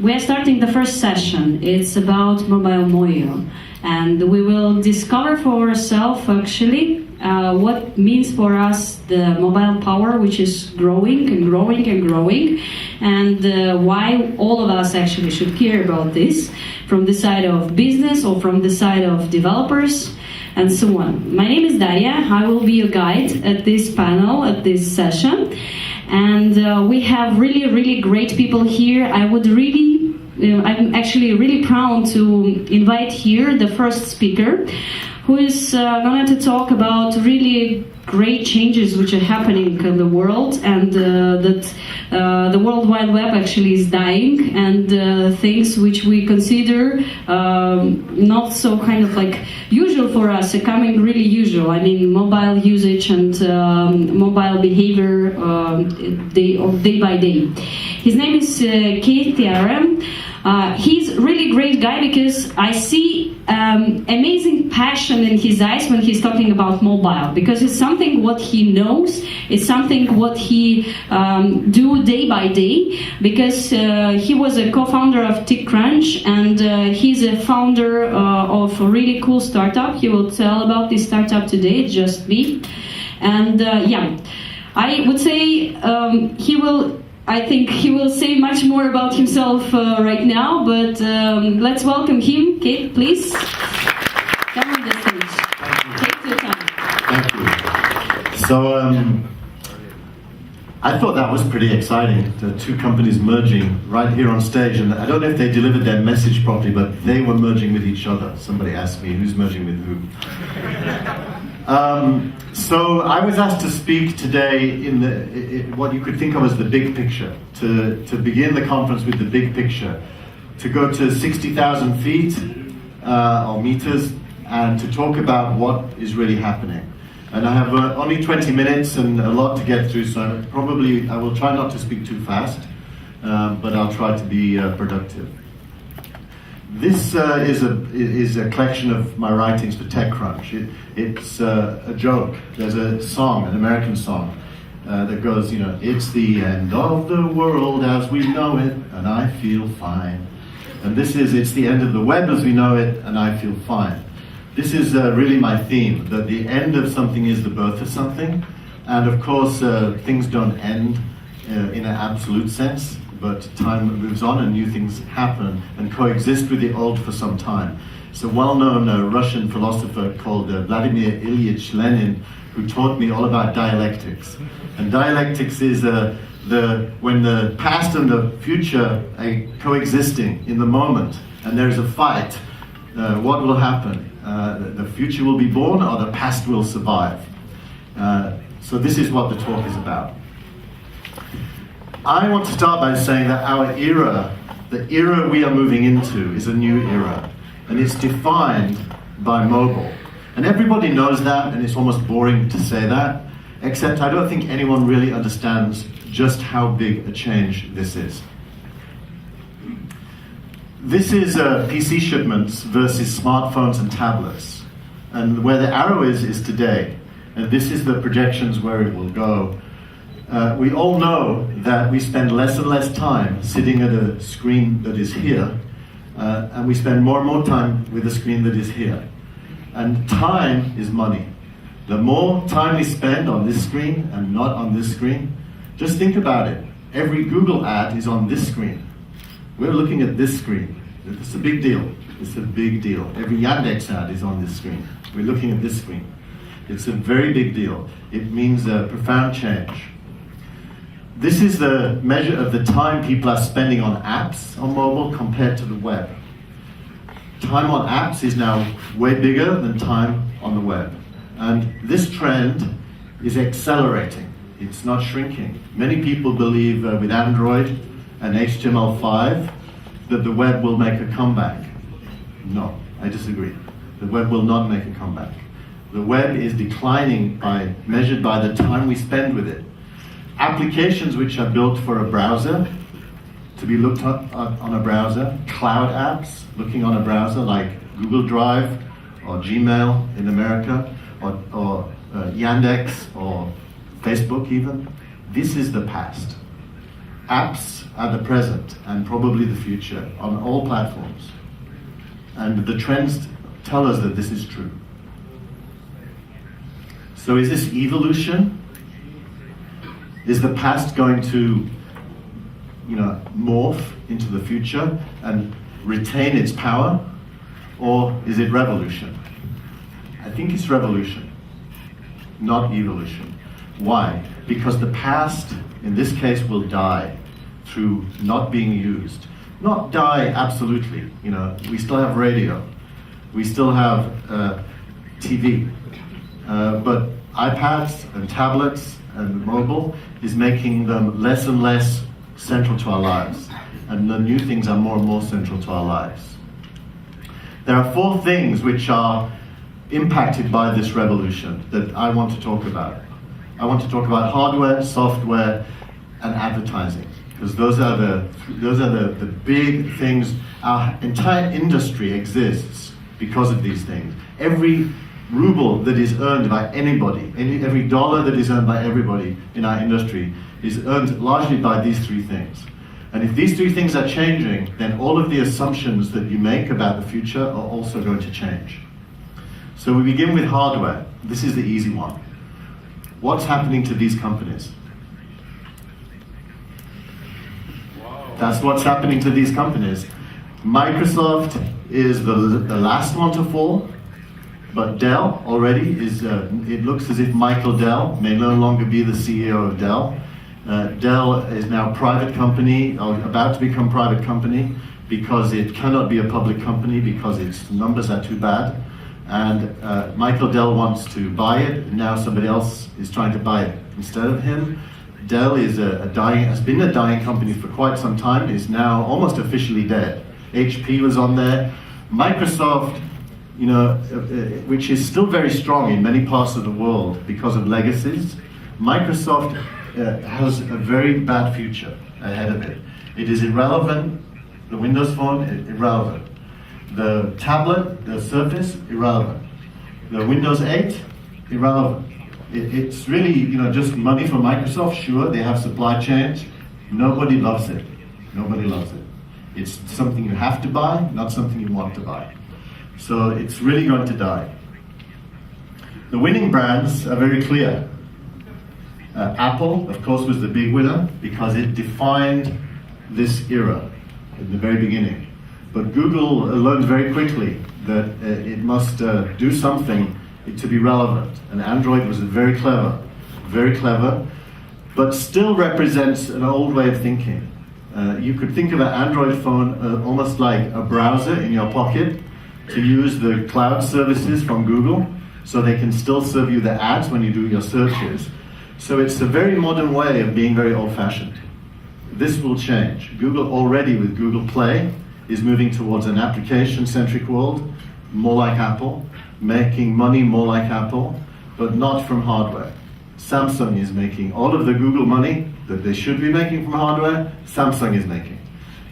We are starting the first session. It's about mobile moyo, and we will discover for ourselves actually what means for us the mobile power, which is growing and growing and growing, and why all of us actually should care about this from the side of business or from the side of developers and so on. My name is Daria. I will be your guide at this panel, at this session. And we have really great people here. I'm actually really proud to invite here the first speaker, who is going to talk about really great changes which are happening in the world, and that the World Wide Web actually is dying, and things which we consider not so kind of like usual for us are coming really usual. I mean, mobile usage and mobile behavior day by day. His name is Teare. He's really great guy because I see amazing passion in his eyes when he's talking about mobile, because it's something what he knows, it's something what he do day by day, because he was a co-founder of TechCrunch, and he's a founder of a really cool startup. He will tell about this startup today, Just Be. And yeah, I would say I think he will say much more about himself right now, but let's welcome him. Kate, please. Come on the stage. Take your time. Thank you. So, I thought that was pretty exciting, the two companies merging right here on stage, and I don't know if they delivered their message properly, but they were merging with each other. Somebody asked me, who's merging with who? So I was asked to speak today in what you could think of as the big picture, to begin the conference with the big picture, to go to 60,000 feet or meters, and to talk about what is really happening. And I have only 20 minutes and a lot to get through, so I will try not to speak too fast, but I'll try to be productive. This is a collection of my writings for TechCrunch. It's a joke. There's a song, an American song, that goes, it's the end of the world as we know it, and I feel fine. And it's the end of the web as we know it, and I feel fine. This is really my theme, that the end of something is the birth of something. And of course, things don't end in an absolute sense, but time moves on and new things happen and coexist with the old for some time. It's a well-known Russian philosopher called Vladimir Ilyich Lenin, who taught me all about dialectics. And dialectics is when the past and the future are coexisting in the moment, and there's a fight. What will happen? The future will be born, or the past will survive. So this is what the talk is about. I want to start by saying that our era, the era we are moving into, is a new era, and it's defined by mobile. And everybody knows that, and it's almost boring to say that, except I don't think anyone really understands just how big a change this is. This is PC shipments versus smartphones and tablets, and where the arrow is today, and this is the projections where it will go. We all know that we spend less and less time sitting at a screen that is here, and we spend more and more time with a screen that is here. And time is money. The more time we spend on this screen and not on this screen, just think about it. Every Google ad is on this screen. We're looking at this screen. It's a big deal. It's a big deal. Every Yandex ad is on this screen. We're looking at this screen. It's a very big deal. It means a profound change. This is the measure of the time people are spending on apps on mobile compared to the web. Time on apps is now way bigger than time on the web. And this trend is accelerating. It's not shrinking. Many people believe with Android and HTML5 that the web will make a comeback. No, I disagree. The web will not make a comeback. The web is declining measured by the time we spend with it. Applications which are built for a browser, to be looked at on a browser, cloud apps looking on a browser like Google Drive or Gmail in America, or Yandex or Facebook even, this is the past. apps are the present and probably the future on all platforms. And the trends tell us that this is true. So is this evolution? Is the past going to, morph into the future and retain its power? Or is it revolution? I think it's revolution, not evolution. Why? Because the past, in this case, will die through not being used. Not die absolutely, we still have radio, we still have TV, but iPads and tablets and mobile is making them less and less central to our lives, and the new things are more and more central to our lives. There are 4 things which are impacted by this revolution that I want to talk about. I want to talk about hardware, software, and advertising, because those are the big things. Our entire industry exists because of these things. Every ruble that is earned by anybody, every dollar that is earned by everybody in our industry is earned largely by these 3 things. And if these 3 things are changing, then all of the assumptions that you make about the future are also going to change. So we begin with hardware. This is the easy one. What's happening to these companies? That's what's happening to these companies. Microsoft is the last one to fall, but Dell already is, it looks as if Michael Dell may no longer be the CEO of Dell. Dell is now a private company, or about to become private company, because it cannot be a public company because its numbers are too bad. And Michael Dell wants to buy it, and now somebody else is trying to buy it instead of him. Dell is has been a dying company for quite some time, is now almost officially dead. HP was on there. Microsoft, which is still very strong in many parts of the world because of legacies, Microsoft has a very bad future ahead of it. It is irrelevant. The Windows Phone, irrelevant. The tablet, the Surface, irrelevant. The Windows 8, irrelevant. It's really, just money for Microsoft. Sure, they have supply chains. Nobody loves it. Nobody loves it. It's something you have to buy, not something you want to buy. So it's really going to die. The winning brands are very clear. Apple, of course, was the big winner because it defined this era in the very beginning. But Google learned very quickly that it must do something to be relevant. And Android was very clever, but still represents an old way of thinking. You could think of an Android phone almost like a browser in your pocket to use the cloud services from Google so they can still serve you the ads when you do your searches. So it's a very modern way of being very old-fashioned. This will change. Google already with Google Play is moving towards an application-centric world, more like Apple, making money more like Apple, but not from hardware. Samsung is making all of the Google money that they should be making from hardware, Samsung is making,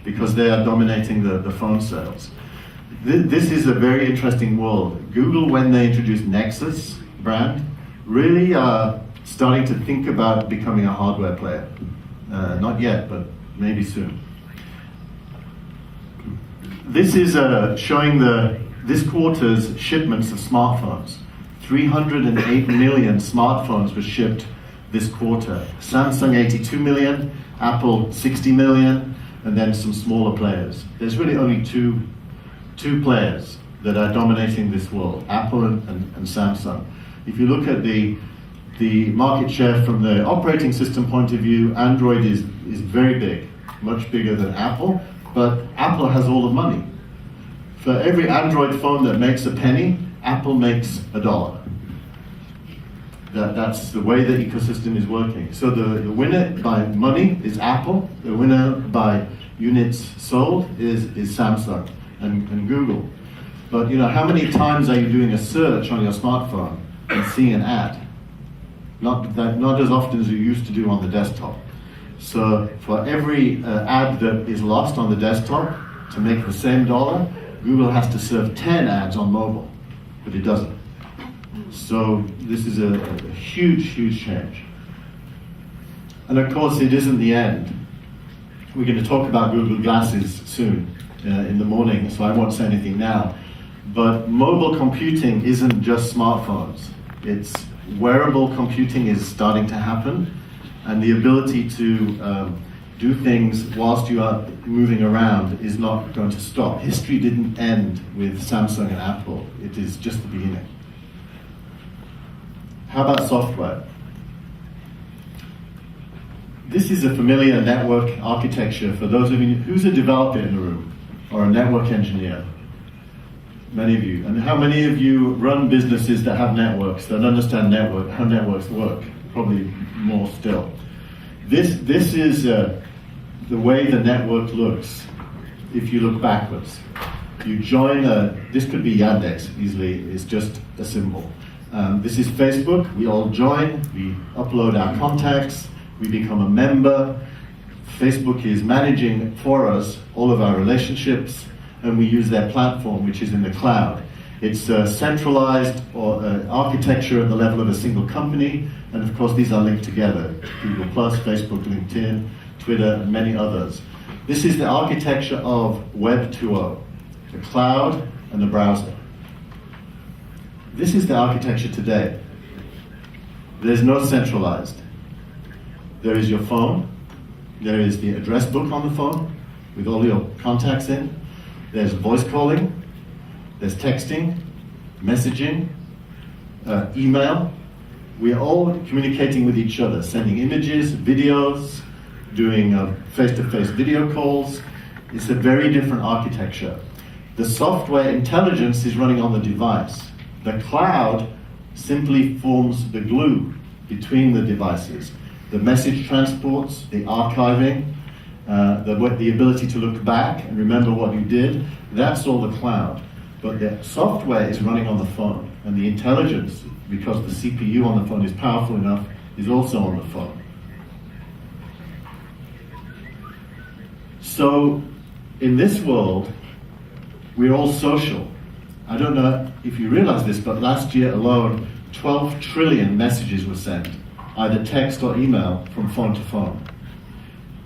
because they are dominating the phone sales. This is a very interesting world. Google, when they introduced Nexus brand, really are starting to think about becoming a hardware player. Not yet, but maybe soon. This is showing this quarter's shipments of smartphones. 308 million smartphones were shipped this quarter. Samsung 82 million, Apple 60 million, and then some smaller players. There's really only two players that are dominating this world, Apple and Samsung. If you look at the market share from the operating system point of view, Android is very big, much bigger than Apple, but Apple has all the money. For every Android phone that makes a penny, Apple makes $1. That's the way the ecosystem is working. So the winner by money is Apple, the winner by units sold is Samsung and Google. But how many times are you doing a search on your smartphone and seeing an ad? Not as often as you used to do on the desktop. So for every ad that is lost on the desktop, to make the same dollar, Google has to serve 10 ads on mobile, but it doesn't. So this is a huge, huge change. And of course, it isn't the end. We're going to talk about Google Glasses soon in the morning, so I won't say anything now. But mobile computing isn't just smartphones. It's wearable computing is starting to happen, and the ability to do things whilst you are moving around is not going to stop. History didn't end with Samsung and Apple. It is just the beginning. How about software? This is a familiar network architecture for those of you. Who's a developer in the room or a network engineer? Many of you. And how many of you run businesses that have networks, that understand how networks work? Probably more still. This is the way the network looks if you look backwards. You join this could be Yandex easily, it's just a symbol. This is Facebook, we all join, we upload our contacts, we become a member. Facebook is managing for us all of our relationships, and we use their platform, which is in the cloud. It's a centralized architecture at the level of a single company, and of course these are linked together. Google+, Facebook, LinkedIn, Twitter, and many others. This is the architecture of Web 2.0, the cloud and the browser. This is the architecture today. There's no centralized. There is your phone, there is the address book on the phone with all your contacts in, there's voice calling, there's texting, messaging, email. We are all communicating with each other, sending images, videos, doing face-to-face video calls. It's a very different architecture. The software intelligence is running on the device. The cloud simply forms the glue between the devices. The message transports, the archiving, the ability to look back and remember what you did, that's all the cloud. But the software is running on the phone, and the intelligence, because the CPU on the phone is powerful enough, is also on the phone. So, in this world, we're all social. I don't know if you realize this, but last year alone, 12 trillion messages were sent, either text or email, from phone to phone.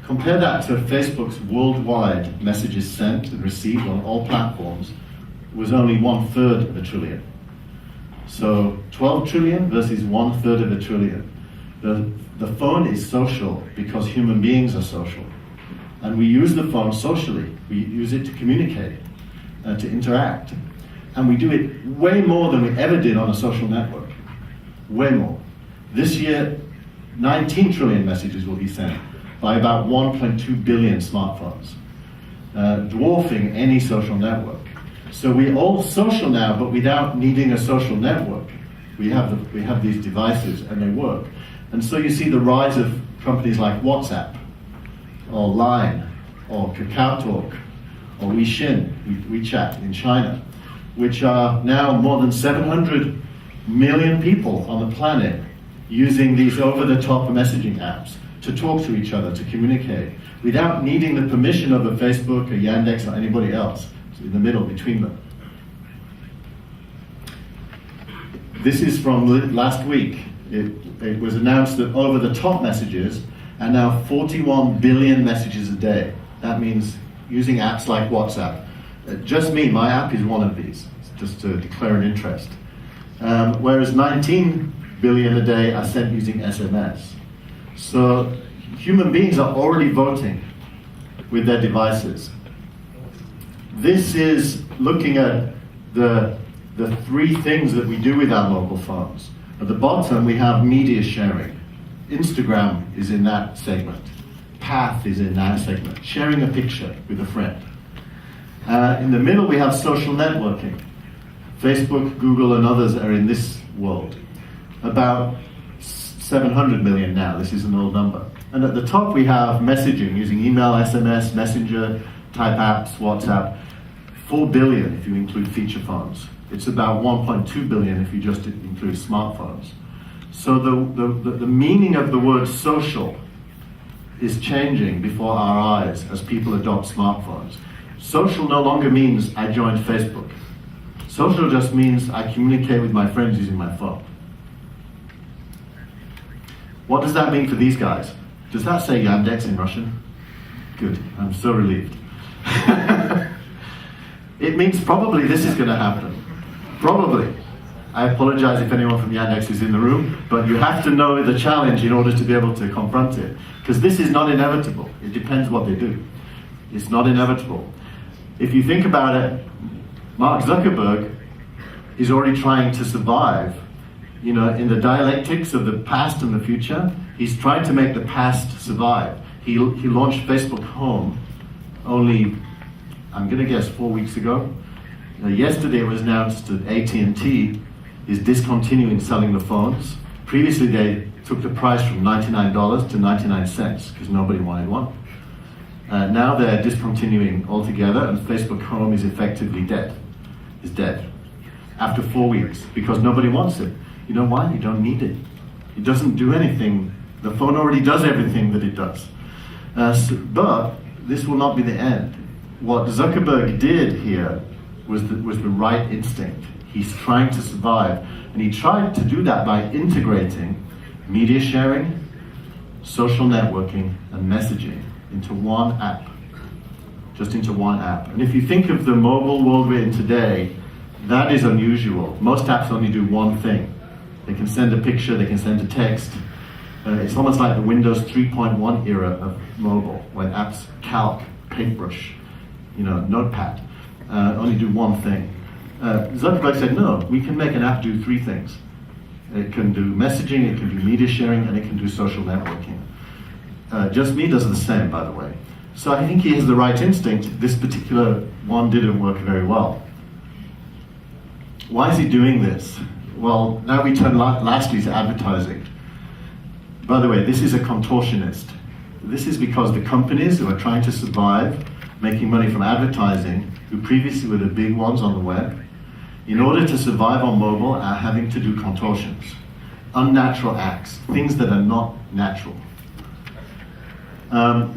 Compare that to Facebook's worldwide messages sent and received on all platforms was only 1/3 of a trillion. So 12 trillion versus 1/3 of a trillion. The phone is social because human beings are social. And we use the phone socially. We use it to communicate, to interact. And we do it way more than we ever did on a social network. Way more. This year, 19 trillion messages will be sent by about 1.2 billion smartphones, dwarfing any social network. So we're all social now, but without needing a social network. We have these devices and they work. And so you see the rise of companies like WhatsApp, or Line, or KakaoTalk, or WeChat in China, which are now more than 700 million people on the planet using these over-the-top messaging apps to talk to each other, to communicate, without needing the permission of a Facebook, a Yandex, or anybody else in the middle between them. This is from last week. It was announced that over-the-top messages are now 41 billion messages a day. That means using apps like WhatsApp. Just me, my app is one of these, just to declare an interest. Whereas 19 billion a day are sent using SMS. So human beings are already voting with their devices. This is looking at the three things that we do with our mobile phones. At the bottom we have media sharing. Instagram is in that segment. Path is in that segment. Sharing a picture with a friend. In the middle we have social networking. Facebook, Google, and others are in this world. About 700 million now, this is an old number. And at the top we have messaging, using email, SMS, Messenger, type apps, WhatsApp. 4 billion if you include feature phones. It's about 1.2 billion if you just include smartphones. So the meaning of the word social is changing before our eyes as people adopt smartphones. Social no longer means I joined Facebook. Social just means I communicate with my friends using my phone. What does that mean for these guys? Does that say Yandex in Russian? Good. I'm so relieved. It means probably this is going to happen. Probably. I apologize if anyone from Yandex is in the room, but you have to know the challenge in order to be able to confront it. Because this is not inevitable. It depends what they do. It's not inevitable. If you think about it, Mark Zuckerberg is already trying to survive. You know, in the dialectics of the past and the future, he's trying to make the past survive. He launched Facebook Home only, I'm going to guess, 4 weeks ago. Yesterday it was announced that AT&T is discontinuing selling the phones. Previously they took the price from $99 to 99 cents because nobody wanted one. Now they're discontinuing altogether, and Facebook Home is effectively dead. Is dead after 4 weeks because nobody wants it. You know why? You don't need it. It doesn't do anything. The phone already does everything that it does. But this will not be the end. What Zuckerberg did here was the right instinct. He's trying to survive, and he tried to do that by integrating media sharing, social networking, and messaging into one app. Just into one app. And if you think of the mobile world we're in today, that is unusual. Most apps only do one thing. They can send a picture, they can send a text. It's almost like the Windows 3.1 era of mobile, when apps, calc, paintbrush, notepad, only do one thing. Zuckerberg said, no, we can make an app do three things. It can do messaging, it can do media sharing, and it can do social networking. Just Me does the same, by the way. So I think he has the right instinct. This particular one didn't work very well. Why is he doing this? Well, now we turn lastly to advertising. By the way, this is a contortionist. This is because the companies who are trying to survive, making money from advertising, who previously were the big ones on the web, in order to survive on mobile, are having to do contortions, unnatural acts, things that are not natural.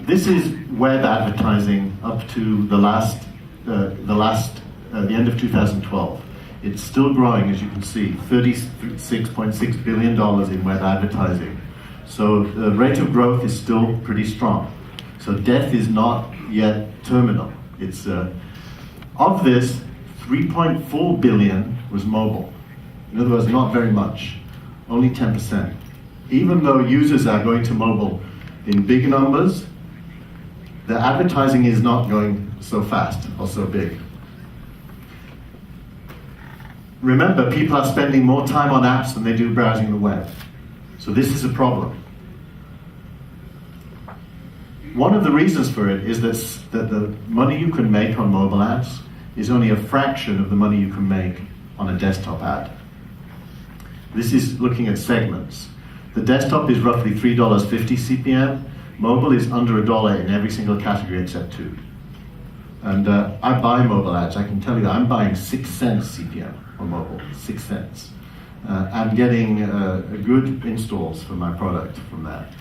This is web advertising up to the end of 2012. It's still growing, as you can see, $36.6 billion in web advertising. So the rate of growth is still pretty strong. So death is not yet terminal. It's of this, 3.4 billion was mobile. In other words, not very much, only 10%. Even though users are going to mobile in big numbers, the advertising is not going so fast or so big. Remember, people are spending more time on apps than they do browsing the web. So this is a problem. One of the reasons for it is that the money you can make on mobile ads is only a fraction of the money you can make on a desktop ad. This is looking at segments. The desktop is roughly $3.50 CPM. Mobile is under $1 in every single category except two. And I buy mobile ads. I can tell you that I'm buying 6 cents CPM on mobile, 6 cents. I'm getting good installs for my product from that.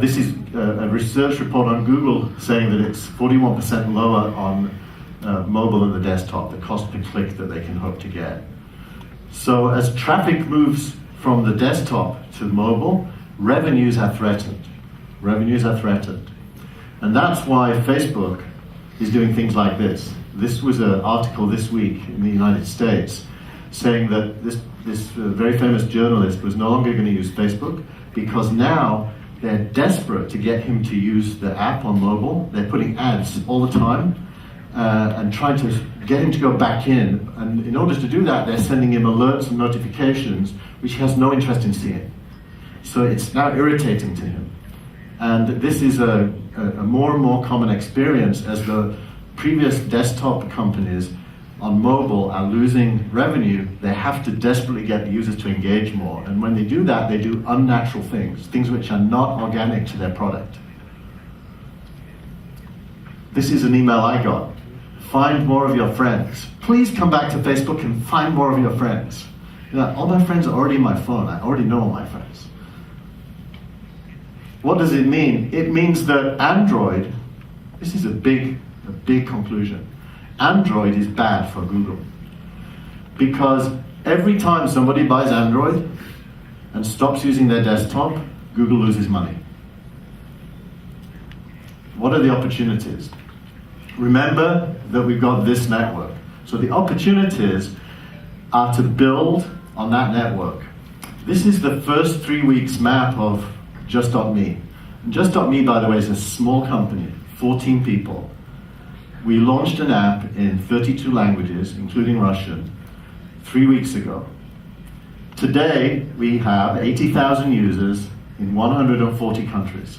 This is a research report on Google saying that it's 41% lower on mobile than the desktop, the cost per click that they can hope to get. So as traffic moves from the desktop to mobile, revenues are threatened. Revenues are threatened. And that's why Facebook is doing things like this. This was an article this week in the United States saying that this very famous journalist was no longer going to use Facebook because now they're desperate to get him to use the app on mobile. They're putting ads all the time and trying to get him to go back in. And in order to do that, they're sending him alerts and notifications, which he has no interest in seeing. So it's now irritating to him. And this is a more and more common experience as the previous desktop companies on mobile are losing revenue. They have to desperately get the users to engage more. And when they do that, they do unnatural things which are not organic to their product. This is an email I got. Find more of your friends. Please come back to Facebook and find more of your friends. All my friends are already in my phone. I already know all my friends. What does it mean? It means that Android, this is a big conclusion. Android is bad for Google. Because every time somebody buys Android and stops using their desktop, Google loses money. What are the opportunities? Remember that we've got this network. So the opportunities are to build on that network. This is the first 3 weeks map of Just.me. And Just.me, by the way, is a small company, 14 people. We launched an app in 32 languages, including Russian, 3 weeks ago. Today, we have 80,000 users in 140 countries.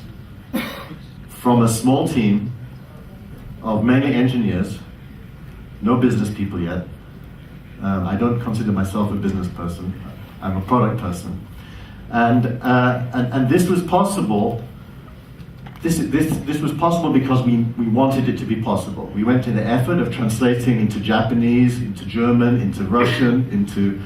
From a small team of mainly engineers, no business people yet. I don't consider myself a business person. I'm a product person. And this was possible. This was possible because we wanted it to be possible. We went to the effort of translating into Japanese, into German, into Russian, into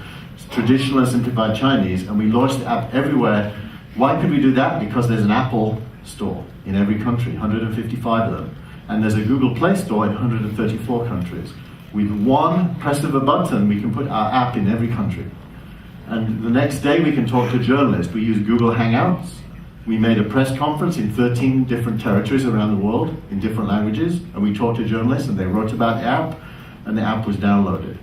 traditional and simplified Chinese, and we launched the app everywhere. Why could we do that? Because there's an Apple store in every country, 155 of them. And there's a Google Play Store in 134 countries. With one press of a button, we can put our app in every country. And the next day, we can talk to journalists. We use Google Hangouts. We made a press conference in 13 different territories around the world in different languages, and we talked to journalists, and they wrote about the app, and the app was downloaded.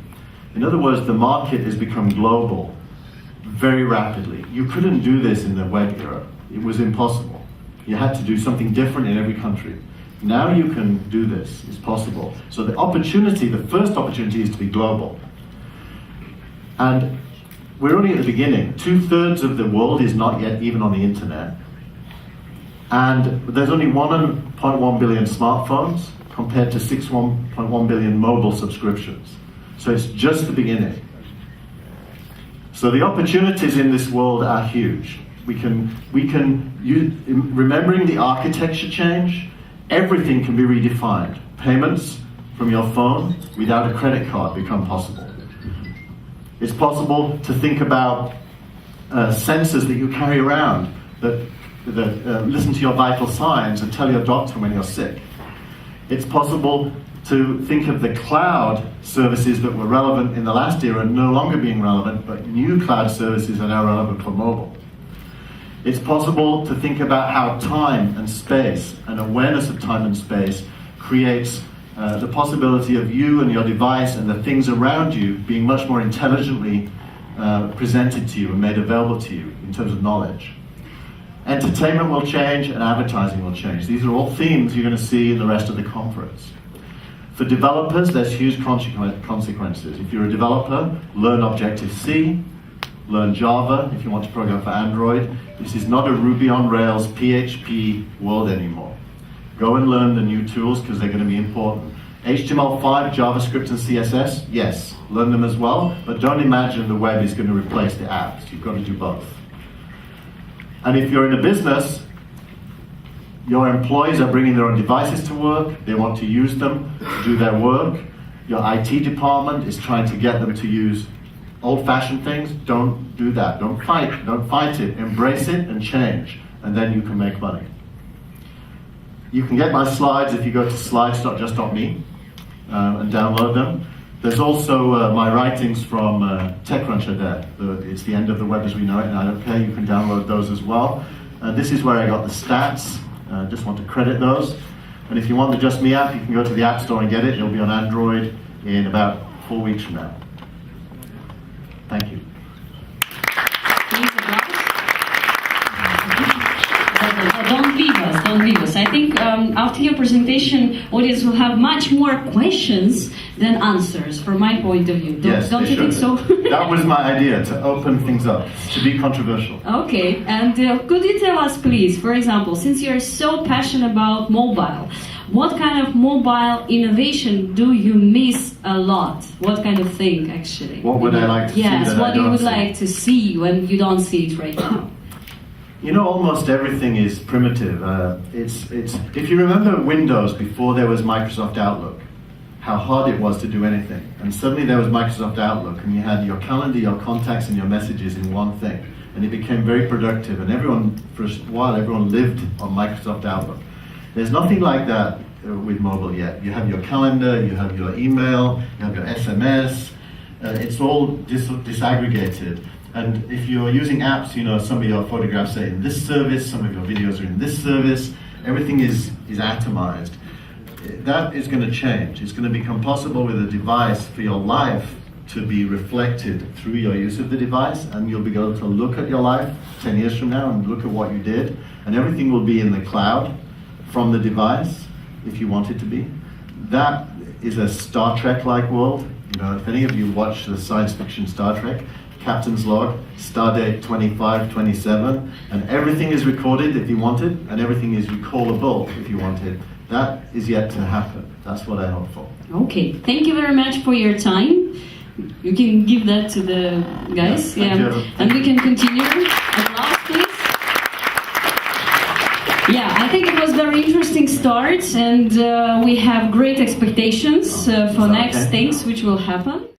In other words, the market has become global very rapidly. You couldn't do this in the web era. It was impossible. You had to do something different in every country. Now you can do this. It's possible. So the opportunity, the first opportunity, is to be global. And we're only at the beginning. 2/3 of the world is not yet even on the internet. And there's only 1.1 billion smartphones compared to 6.1 billion mobile subscriptions. So it's just the beginning. So the opportunities in this world are huge. Remembering the architecture change, everything can be redefined. Payments from your phone without a credit card become possible. It's possible to think about sensors that you carry around that listen to your vital signs and tell your doctor when you're sick. It's possible to think of the cloud services that were relevant in the last era no longer being relevant, but new cloud services are now relevant for mobile. It's possible to think about how time and space and awareness of time and space creates the possibility of you and your device and the things around you being much more intelligently presented to you and made available to you in terms of knowledge. Entertainment will change and advertising will change. These are all themes you're going to see in the rest of the conference. For developers, there's huge consequences. If you're a developer, learn Objective-C, learn Java if you want to program for Android. This is not a Ruby on Rails PHP world anymore. Go and learn the new tools because they're going to be important. HTML5, JavaScript, and CSS, yes, learn them as well, but don't imagine the web is going to replace the apps. You've got to do both. And if you're in a business, your employees are bringing their own devices to work, they want to use them to do their work. Your IT department is trying to get them to use old-fashioned things. Don't do that. Don't fight it. Embrace it and change, and then you can make money. You can get my slides if you go to slides.just.me and download them. There's also my writings from TechCrunch are there. It's the end of the web as we know it, and I don't care. You can download those as well. This is where I got the stats. Just want to credit those. And if you want the Just Me app, you can go to the App Store and get it. It'll be on Android in about 4 weeks from now. Thank you. Don't leave us. I think after your presentation, audience will have much more questions than answers, from my point of view. Don't you think so? That was my idea, to open things up, to be controversial. Okay, and could you tell us, please, for example, since you're so passionate about mobile, what kind of mobile innovation do you miss a lot? What kind of thing, actually? What would I like to see? Yes, what you would like to see when you don't see it right now? You know, almost everything is primitive. If you remember Windows before there was Microsoft Outlook, how hard it was to do anything. And suddenly there was Microsoft Outlook, and you had your calendar, your contacts, and your messages in one thing. And it became very productive, and for a while, everyone lived on Microsoft Outlook. There's nothing like that with mobile yet. You have your calendar, you have your email, you have your SMS. It's all disaggregated. And if you're using apps, you know, some of your photographs are in this service, some of your videos are in this service, everything is atomized. That is going to change. It's going to become possible with a device for your life to be reflected through your use of the device, and you'll be able to look at your life 10 years from now and look at what you did, and everything will be in the cloud from the device, if you want it to be. That is a Star Trek-like world. You know, if any of you watch the science fiction Star Trek, Captain's Log, Stardate 2527, and everything is recorded if you want it, and everything is recallable if you want it. That is yet to happen. That's what I hope for. Okay, thank you very much for your time. You can give that to the guys, and we can continue. Applause, please. Yeah, I think it was very interesting start, and we have great expectations for next things which will happen.